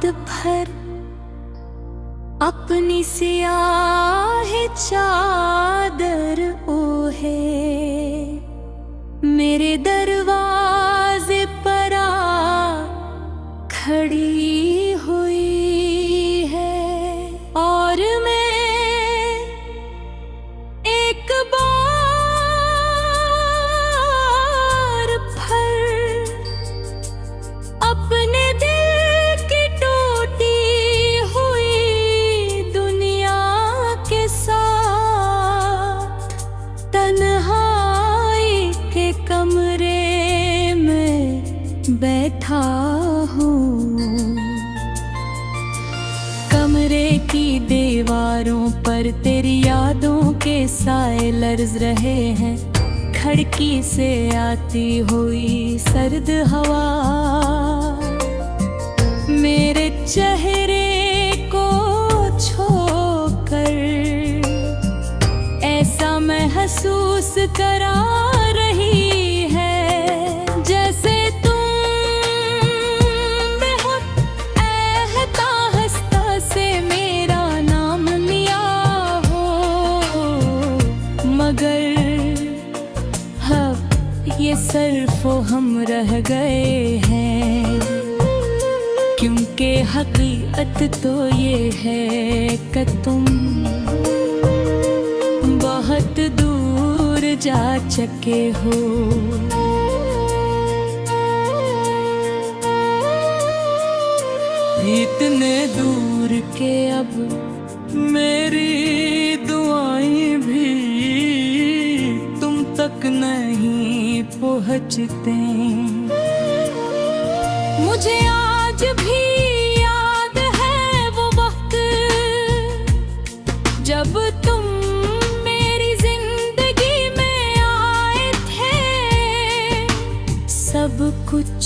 रात भर अपनी सियाह चादर ओढ़े मेरे दरवाजे पर आ खड़ी हुई है और मैं एक बार फिर अपने दिल की टूटी हुई दुनिया के साथ तन्हाई के कमरे में बैठा हूँ। कमरे की दीवारों पर तेरी यादों के साए लर्ज रहे हैं, खिड़की से आती हुई सर्द हवा मेरे चेहरे को छूकर ऐसा महसूस करा रही है जैसे तुम बहुत आहता हंसता से मेरा नाम लिया हो, मगर अब ये सिर्फ हम रह गए हैं, क्योंकि हकीकत तो ये है कि तुम बहुत दूर जा चुके हो। इतने दूर के अब मेरी दुआएं भी तुम तक नहीं पहुँचते। मुझे आज भी याद है वो वक्त जब तुम मेरी जिंदगी में आए थे, सब कुछ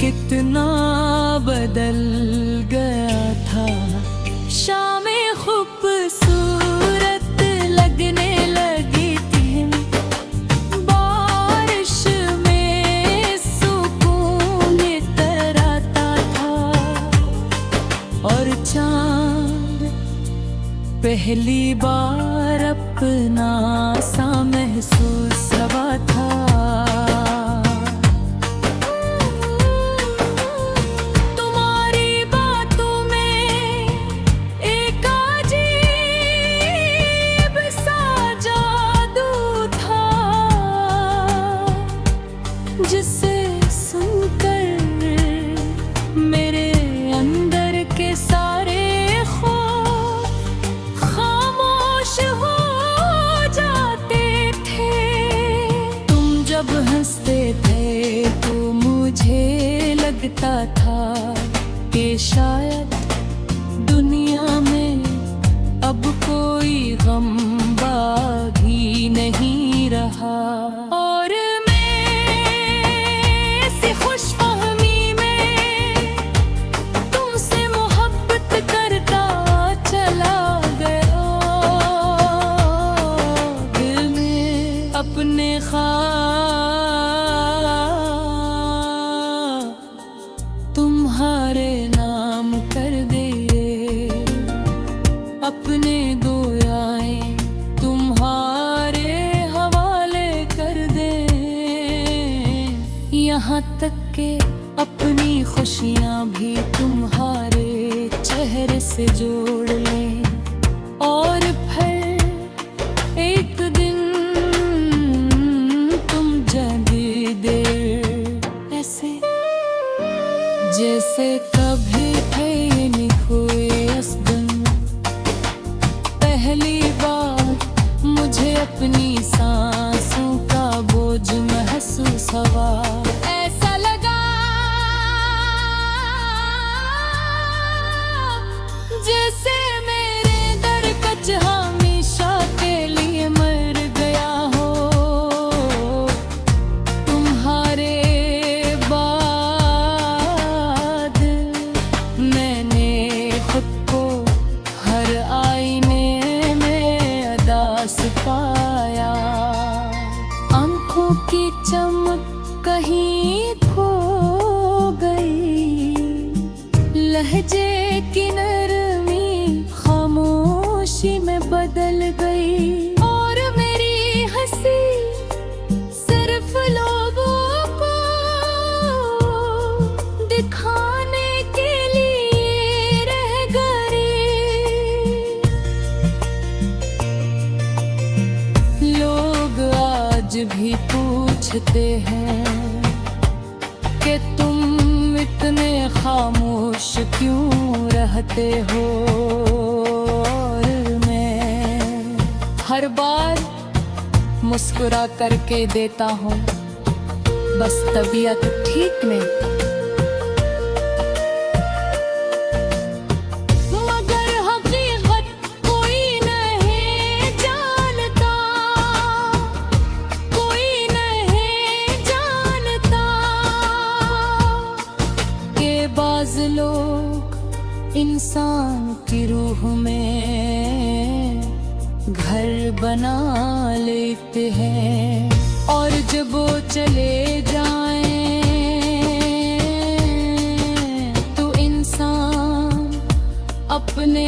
कितना बदल गया था। शामें खूबसूरत लगने लगी थी, बारिश में सुकून इतराता था और चांद पहली बार अपना सा महसूस हुआ था। जिसे सुनकर मेरे अंदर के सारे खौफ खामोश हो जाते थे। तुम जब हंसते थे तो मुझे लगता था कि शायद दुनिया में अब कोई गम बाकी नहीं रहा। और अपने ख्वाब तुम्हारे नाम कर दिए, अपने दुआएं तुम्हारे हवाले कर दे, यहाँ तक के अपनी खुशियाँ भी तुम्हारे चेहरे से जोड़ लें। और फिर एक दिन जैसे कभी थे नहीं हुए इस दिन, पहली बार मुझे अपनी सांसों का बोझ महसूस हुआ। ऐसा लगा जैसे मेरे दरकच हमेशा के लिए मर गया हो। तुम्हारे पाया आंखों की चमक कहीं लहजे की नरमी खामोशी में बदल गई, और मेरी हंसी सिर्फ लोगों को दिखाने के लिए रह गई। लोग आज भी पूछते हैं कि तुम इतने खामोश क्यों रहते हो, और मैं हर बार मुस्कुरा करके देता हूँ बस तबीयत ठीक नहीं। मगर हकीकत कोई नहीं जानता, कोई नहीं जानता कि बाज़ लोग इंसान की रूह में घर बना लेते हैं, और जब वो चले जाएं तो इंसान अपने